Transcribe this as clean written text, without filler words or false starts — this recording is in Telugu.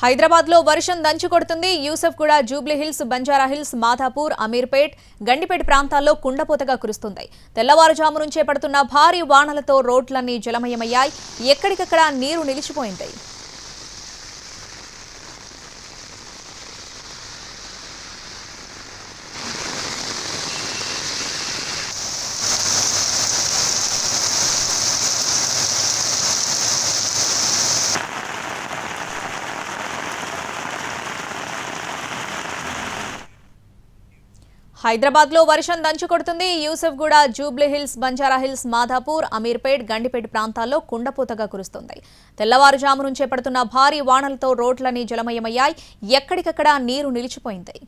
హైదరాబాద్ లో వర్షం దంచుకొడుతుంది. యూసఫ్గూడ, జూబ్లీహిల్స్, బంజారాహిల్స్, మాధాపూర్, అమీర్పేట్, గండిపేట ప్రాంతాల్లో కుండపోతగా కురుస్తుంది. తెల్లవారుజాము నుంచే పడుతున్న భారీ వానలతో రోడ్లన్నీ జలమయమయ్యాయి. ఎక్కడికక్కడ నీరు నిలిచిపోయింది. హైదరాబాద్ లో వర్షం దంచుకొడుతుంది. యూసఫ్గూడ, జూబ్లీహిల్స్, బంజారాహిల్స్, మాధాపూర్, అమీర్పేట్, గండిపేట ప్రాంతాల్లో కుండపోతగా కురుస్తుంది. తెల్లవారుజాము నుంచే పడుతున్న భారీ వానలతో రోడ్లన్నీ జలమయమయ్యాయి. ఎక్కడికక్కడ నీరు నిలిచిపోయింది.